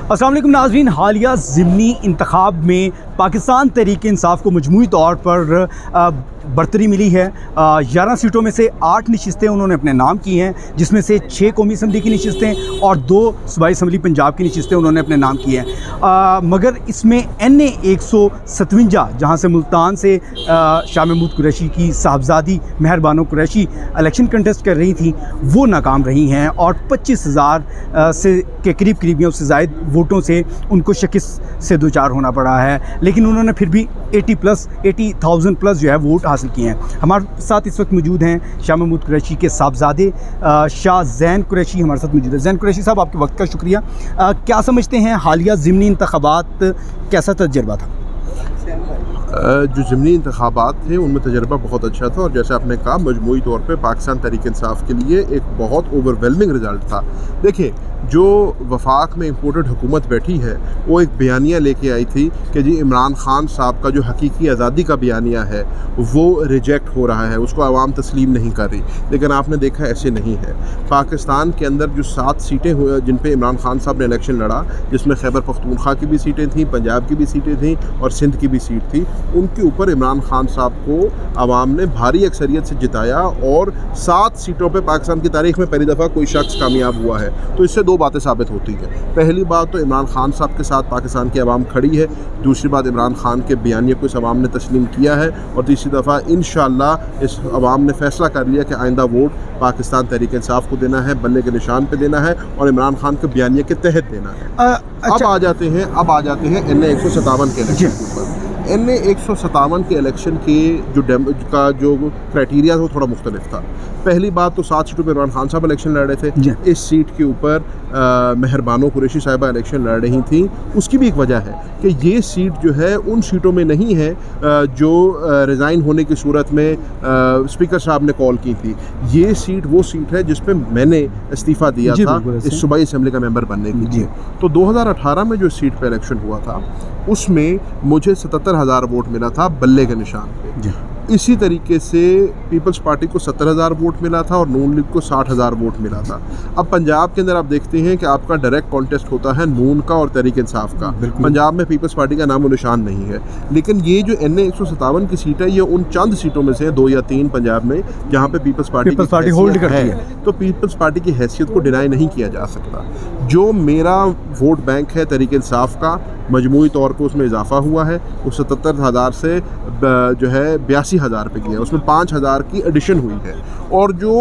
अस्सलाम वालेकुम नाज़रीन, हालिया ज़िमनी इंतखाब में पाकिस्तान तहरीक इंसाफ को मजमूई तौर पर बरतरी मिली है। 11 सीटों में से 8 नशिस्तें उन्होंने अपने नाम की हैं, जिसमें से 6 कौमी असम्बली की नशिस्तें और 2 सूबाई असम्बली पंजाब की नशिस्तें उन्होंने अपने नाम की हैं। मगर इसमें NA 157 जहाँ से मुल्तान से शाह महमूद कुरैशी की साहबजादी मेहरबानो कुरैशी इलेक्शन कंटेस्ट कर रही थी, वो नाकाम रही हैं और 25,000 से के करीब उससे ज़ायद वोटों से उनको शिकस्त से दो चार होना पड़ा है। लेकिन उन्होंने फिर भी 80,000 प्लस जो है वोट हासिल किए हैं। हमारे साथ इस वक्त मौजूद हैं शाह महमूद कुरैशी के साहबजादे शाह ज़ैन कुरैशी हमारे साथ मौजूद है। ज़ैन कुरैशी साहब, आपके वक्त का शुक्रिया। क्या समझते हैं हालिया ज़िमनी इंतखाबात कैसा तजर्बा था? जो ज़िमनी इंतखाबात थे उनमें तजर्बा बहुत अच्छा था और जैसे आपने कहा मजमूई तौर पे पाकिस्तान तहरीक इंसाफ के लिए एक बहुत ओवरवेलमिंग रिज़ल्ट था। देखिए, जो वफाक में इम्पोर्टेड हुकूमत बैठी है वो एक बयानिया लेके आई थी कि जी इमरान ख़ान साहब का जो हकीकी आज़ादी का बयानिया है वो रिजेक्ट हो रहा है, उसको आवाम तस्लीम नहीं कर रही। लेकिन आपने देखा ऐसे नहीं है। पाकिस्तान के अंदर जो 7 सीटें हुई जिन पे इमरान ख़ान साहब ने इलेक्शन लड़ा, जिसमें खैबर पख्तूनख्वा की भी सीटें थीं, पंजाब की भी सीटें थीं और सिंध की भी सीट थी, उनके ऊपर इमरान ख़ान साहब को आवाम ने भारी अक्सरियत से जिताया और 7 सीटों पर पाकिस्तान की तारीख़ में पहली दफ़ा कोई शख्स कामयाब हुआ है। तो इससे 2 बातें साबित होती हैं। पहली बात तो इमरान ख़ान साहब के साथ पाकिस्तान की आवाम खड़ी है, दूसरी बात इमरान ख़ान के बयानिए को इस आवाम ने तस्लीम किया है और तीसरी दफ़ा इंशाअल्लाह इस आवाम ने फ़ैसला कर लिया कि आइंदा वोट पाकिस्तान तहरीक इंसाफ को देना है, बल्ले के निशान पे देना है और इमरान ख़ान के बयानिए के तहत देना है। अब आ जाते हैं NA 157 के इलेक्शन के ऊपर। NA 157 के इलेक्शन के जो क्राइटेरिया था वो थोड़ा मुख्तलिफ था। पहली बात तो 7 सीटों पर इमरान ख़ान साहब इलेक्शन लड़ रहे थे। इस सीट के ऊपर मेहरबानो कुरैशी साहिबा इलेक्शन लड़ रही थी। उसकी भी एक वजह है कि ये सीट जो है उन सीटों में नहीं है जो रिज़ाइन होने की सूरत में स्पीकर साहब ने कॉल की थी। ये सीट वो सीट है जिस पे मैंने इस्तीफ़ा दिया था इस सूबाई असम्बली का मेंबर बनने के लिए। तो 2018 में जो सीट पे इलेक्शन हुआ था उसमें मुझे 77,000 वोट मिला था बल्ले के निशान पे। इसी तरीके से पीपल्स पार्टी को 70,000 वोट मिला था और नून लीग को 60,000 वोट मिला था। अब पंजाब के अंदर आप देखते हैं कि आपका डायरेक्ट कॉन्टेस्ट होता है नून का और तहरीक इंसाफ का। पंजाब में पीपल्स पार्टी का नामो निशान नहीं है। लेकिन ये जो NA 157 की सीट है ये उन चंद सीटों में से 2 या 3 पंजाब में जहाँ पे पीपल्स पार्टी होल्ड करती है। तो पीपल्स पार्टी की हैसियत को डिनाई नहीं किया जा सकता। जो मेरा वोट बैंक है तहरीक इंसाफ का, मजमूई तौर पर उसमें इजाफा हुआ है। उस 77,000 से जो है 82,000 पे गया, उसमें 5,000 की एडिशन हुई है। और जो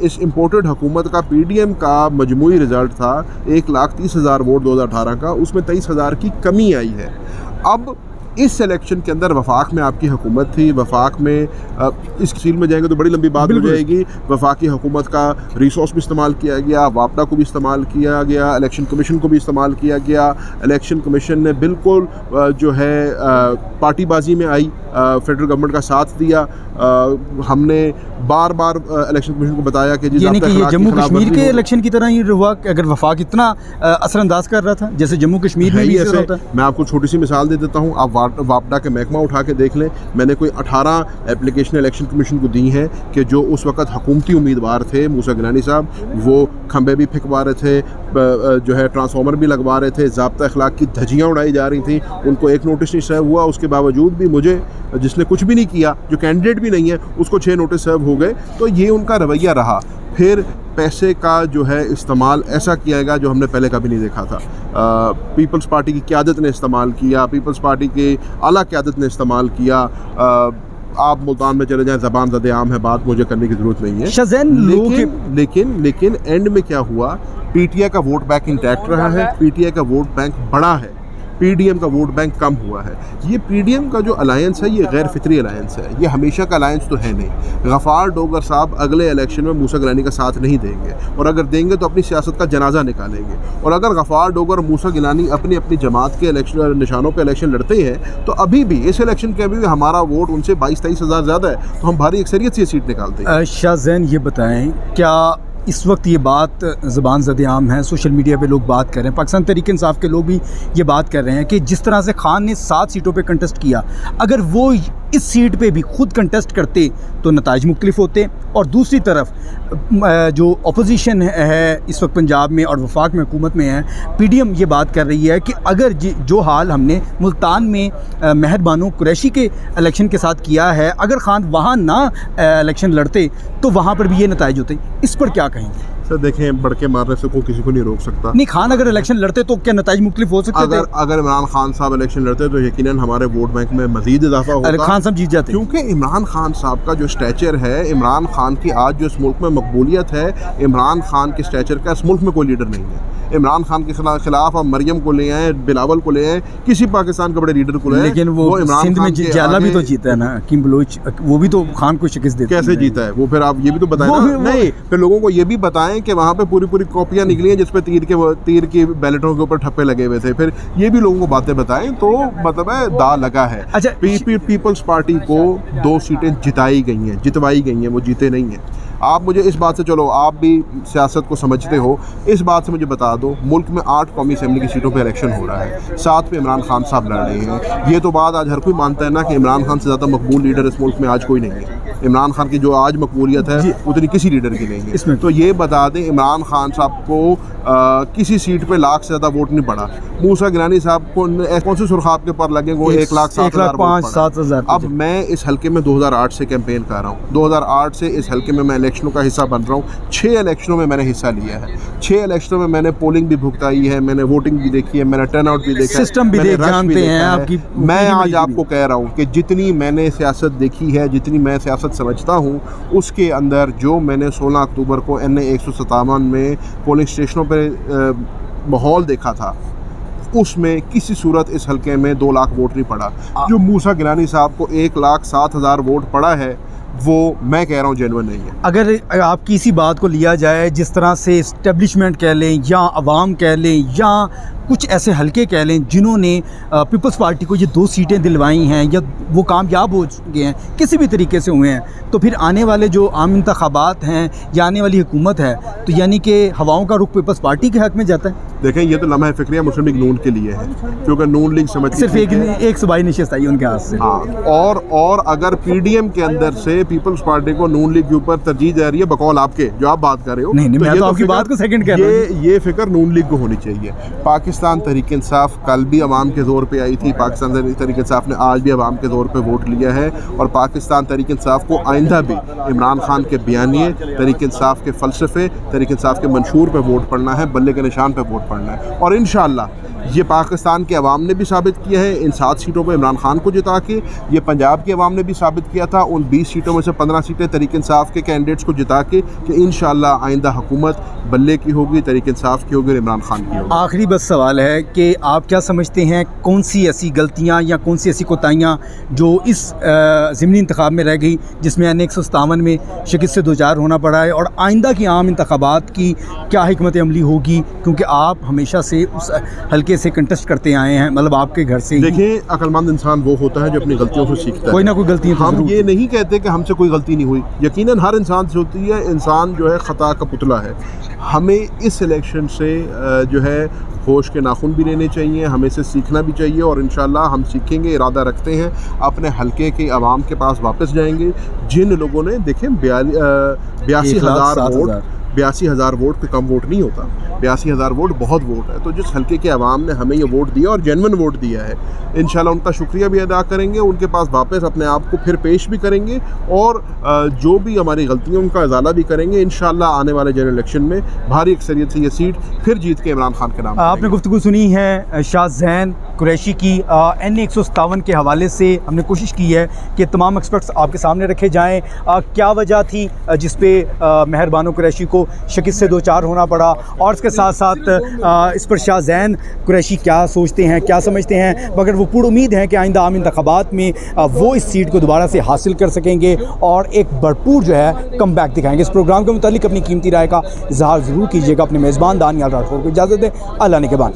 इस इम्पोर्टेड हुकूमत का PDM का मजमूई रिज़ल्ट था 1,30,000 वोट 2018 का, उसमें 23,000 की कमी आई है। अब इस इलेक्शन के अंदर वफाक में आपकी हुकूमत थी। वफाक में इस तफसील में जाएंगे तो बड़ी लंबी बात हो जाएगी। वफाकी हुकूमत का रिसोर्स भी इस्तेमाल किया गया, वापडा को भी इस्तेमाल किया गया, इलेक्शन कमीशन को भी इस्तेमाल किया गया। इलेक्शन कमीशन ने बिल्कुल जो है पार्टीबाजी में आई, फेडरल गवर्नमेंट का साथ दिया। हमने बार बार इलेक्शन कमीशन को बताया कि यानी कि ये जम्मू कश्मीर के इलेक्शन की तरह ही हुआ कि अगर वफाक इतना असरअंदाज कर रहा था जैसे जम्मू कश्मीर में भी ऐसा होता है। मैं आपको छोटी सी मिसाल दे देता हूँ, आप वापडा के महकमा उठा के देख लें। मैंने कोई 18 एप्लीकेशन इलेक्शन कमीशन को दी हैं कि जो उस वक्त हुकूमती उम्मीदवार थे मूसा गिलानी साहब, वो खंबे भी फेंकवा रहे थे, जो है ट्रांसफार्मर भी लगवा रहे थे, ज़ाब्ता अखलाक की धज्जियाँ उड़ाई जा रही थी। उनको एक नोटिस नहीं सर्व हुआ, उसके बावजूद भी मुझे, जिसने कुछ भी नहीं किया, जो कैंडिडेट भी नहीं है, उसको 6 नोटिस सर्व हो गए। तो ये उनका रवैया रहा। फिर पैसे का जो है इस्तेमाल ऐसा किया गया जो हमने पहले कभी नहीं देखा था। पीपल्स पार्टी की क़यादत ने इस्तेमाल किया, पीपल्स पार्टी के आला क़यादत ने इस्तेमाल किया। आप मुल्तान में चले जाएं, ज़बान ज़द आम है, बात मुझे करने की ज़रूरत नहीं है। लेकिन एंड में क्या हुआ, PTI का वोट बैंक इंटैक्ट रहा है, PTI का वोट बैंक बड़ा है, PDM का वोट बैंक कम हुआ है। ये PDM का जो अलायंस है ये गैर फितरी अलायंस है, ये हमेशा का अलायंस तो है नहीं। गफ़ार डोगर साहब अगले इलेक्शन में मूसा गिलानी का साथ नहीं देंगे और अगर देंगे तो अपनी सियासत का जनाजा निकालेंगे। और अगर गफ़ार डोगर और मूसा गिलानी अपनी अपनी जमात के इलेक्शन निशानों पर इलेक्शन लड़ते हैं तो अभी भी इस इलेक्शन के अभी भी हमारा वोट उनसे 22-23 हज़ार ज़्यादा है, तो हम भारी अक्सरियत से ये सीट निकालते हैं। शाह ज़ैन, ये बताएँ क्या इस वक्त ये बात ज़बान ज़द-ए-आम है, सोशल मीडिया पे लोग बात कर रहे हैं, पाकिस्तान तहरीक इंसाफ के लोग भी ये बात कर रहे हैं कि जिस तरह से खान ने 7 सीटों पे कंटेस्ट किया, अगर वो इस सीट पे भी खुद कंटेस्ट करते तो नताइज मुख्तलिफ होते। और दूसरी तरफ जो अपोजिशन है इस वक्त पंजाब में और वफाक में हुकूमत में है, PDM ये बात कर रही है कि अगर जो हाल हमने मुल्तान में महर बानो कुरैशी के इलेक्शन के साथ किया है, अगर खान वहाँ ना इलेक्शन लड़ते तो वहाँ पर भी ये नताइज होते। इस पर क्या कहेंगे? सर देखें, बढ़ के मारने से कोई किसी को नहीं रोक सकता। नहीं, खान अगर इलेक्शन लड़ते तो क्या नताइज मुख्तलिफ हो सकते थे? अगर इमरान खान साहब इलेक्शन लड़ते तो यकीनन हमारे वोट बैंक में मजीद इजाफा होता। खान साहब जीत जाते, क्योंकि इमरान खान साहब का जो स्टैचर है, इमरान खान की आज जो इस मुल्क में मकबूलियत है, इमरान खान के स्टैचर का इस मुल्क में कोई लीडर नहीं है। इमरान खान के खिलाफ आप मरियम को ले आए, बिलावल को ले आए, किसी पाकिस्तान के बड़े लीडर को ले आए, लेकिन वो सिंध में जाला भी तो जीता है ना, हकीम बलोच, वो भी तो खान को शिकस्त देते। कैसे जीता है वो? फिर आप ये भी तो बताएं ना। नहीं, फिर लोगों को ये भी बताएं कि वहाँ पे पूरी कॉपियाँ निकली हैं जिसपे तीर की बैलेटों के ऊपर ठप्पे लगे हुए थे। फिर ये भी लोगों को बातें बताएं तो मतलब है दा लगा है। अच्छा, पीपल्स पार्टी को 2 सीटें जितवाई गई हैं, वो जीते नहीं हैं। आप मुझे इस बात से, चलो आप भी सियासत को समझते हो, इस बात से मुझे बता दो, मुल्क में 8 कौमी असेंबली की सीटों पे इलेक्शन हो रहा है, 7 पे इमरान खान साहब लड़ रहे हैं। ये तो बात आज हर कोई मानता है ना कि इमरान खान से ज़्यादा मकबूल लीडर इस मुल्क में आज कोई नहीं है। इमरान खान की जो आज मकबूलियत है उतनी किसी लीडर की नहीं है। इसमें तो ये बता दें, इमरान खान साहब को किसी सीट पे लाख से ज़्यादा वोट नहीं पड़ा। मूसा गिलानी साहब को कौन से सुरखाब के पर लगे, वो 1,07,000। अब मैं इस हल्के में 2008 से कैंपेन कर रहा हूँ, 2008 से इस हल्के में मैं इलेक्शनों का हिस्सा बन रहा हूँ। 6 इलेक्शनों में मैंने हिस्सा लिया है, 6 इलेक्शनों में मैंने पोलिंग भी भुगताई है, मैंने वोटिंग भी देखी है, मैंने टर्नआउट भी देखा है, सिस्टम भी जानते हैं आपकी। मैं आज आपको कह रहा हूँ कि जितनी मैंने सियासत देखी है, जितनी मैं सियासत समझता हूँ, उसके अंदर जो मैंने 16 अक्टूबर को NA 157 में पोलिंग स्टेशनों पर माहौल देखा था, उसमें किसी सूरत इस हल्के में 2 लाख वोट नहीं पड़ा। जो मूसा गिलानी साहब को 1,07,000 वोट पड़ा है, वो मैं कह रहा हूँ जेन्युइन नहीं है। अगर आपकी इसी बात को लिया जाए, जिस तरह से इस्टेब्लिशमेंट कह लें या अवाम कह लें या कुछ ऐसे हल्के कह लें जिन्होंने पीपल्स पार्टी को ये 2 सीटें दिलवाई हैं या वो कामयाब हो चुके हैं किसी भी तरीके से हुए हैं, तो फिर आने वाले जो आम इंतखाबात हैं या आने वाली हुकूमत है, तो यानी कि हवाओं का रुख पीपल्स पार्टी के हक़ में जाता है। देखें, ये तो लम्हा फ़िक्रिया मुस्लिम लीग नून के लिए है, क्योंकि नून लीग समझती सिर्फ एक सूबाई नशिस्त आई उनके हाथ से। हाँ, और अगर PDM के अंदर से पीपल्स पार्टी को नून लीग के ऊपर तरजीह दे रही है, बकौल आपके जो आप बात कर रहे हो, नहीं, मैं तो आपकी बात को सेकंड कह रहा हूं। ये फिक्र नून लीग को होनी चाहिए। पाकिस्तान तहरीक इंसाफ कल भी अवाम के ज़ोर पे आई थी, पाकिस्तान तहरीक इंसाफ ने आज भी अवाम के ज़ोर पे वोट लिया है, और पाकिस्तान तहरीक इंसाफ को आइंदा भी इमरान खान के बयानिए, तहरीक इंसाफ के फ़लसफ़े, तहरीक इंसाफ के मंशूर पे वोट पड़ना है, बल्ले के निशान पे वोट पड़ना है। और इंशाअल्लाह ये पाकिस्तान के अवाम ने भी साबित किया है इन 7 सीटों पर इमरान खान को जिता के, ये पंजाब के अवाम ने भी साबित किया था उन 20 सीटों में से 15 सीटें तहरीक इंसाफ के कैंडिडेट्स को जिता के, कि इंशाअल्लाह आइंदा हुकूमत बल्ले की होगी, तहरीक इंसाफ की होगी और इमरान खान की होगी। आखिरी बस सवाल है कि आप क्या समझते हैं, कौन सी ऐसी गलतियाँ या कौन सी ऐसी कोताहियाँ जो इस ज़िमनी इंतखाब में रह गई, जिसमें NA 157 में शिकस्त से 2 चार होना पड़ा है, और आइंदा की आम इंतखाबात की क्या हिकमत अमली होगी, क्योंकि आप हमेशा से उस हल्के से कंटेस्ट करते आए हैं, मतलब आपके घर से। देखिए, अक्लमंद इंसान वो होता है जो अपनी गलतियों से सीखता है। कोई ना कोई गलती है, हम ये नहीं कहते कि हमसे कोई गलती नहीं हुई, यकीनन हर इंसान से होती है। इंसान जो है ख़ता का पुतला है। हमें इस इलेक्शन से जो है होश के नाखून भी लेने चाहिए, हमें से सीखना भी चाहिए, और इंशाल्लाह हम सीखेंगे, इरादा रखते हैं, अपने हल्के के अवाम के पास वापस जाएंगे। जिन लोगों ने देखें 82,000 वोट पे कम वोट नहीं होता, 82,000 वोट बहुत वोट है। तो जिस हल्के के अवाम ने हमें ये वोट दिया और जेन्युइन वोट दिया है, इंशाल्लाह उनका शुक्रिया भी अदा करेंगे, उनके पास वापस अपने आप को फिर पेश भी करेंगे, और जो भी हमारी गलतियाँ उनका इजाला भी करेंगे। इंशाल्लाह आने वाले जनरल इलेक्शन में भारी अक्सरियत से ये सीट फिर जीत के इमरान खान के नाम। आपने गुफ्तगू सुनी है शाहज़ैन कुरैशी की। NA 157 के हवाले से हमने कोशिश की है कि तमाम एक्सपर्ट्स आपके सामने रखे जाएँ। क्या वजह थी जिस पे महर बानो कुरैशी को शिकस्त से 2 चार होना पड़ा, और इसके साथ साथ इस पर शाहज़ैन कुरैशी क्या सोचते हैं, क्या समझते हैं, मगर वो पूरी उम्मीद है कि आइंदा आम इंतखाबात में वो इस सीट को दोबारा से हासिल कर सकेंगे और एक भरपूर जो है कम बैक दिखाएंगे। इस प्रोग्राम के मुतालिक अपनी कीमती राय का इजहार ज़रूर कीजिएगा। अपने मेज़बान दानियाल राठौर को इजाज़त दें। अल्लाह निगहबान।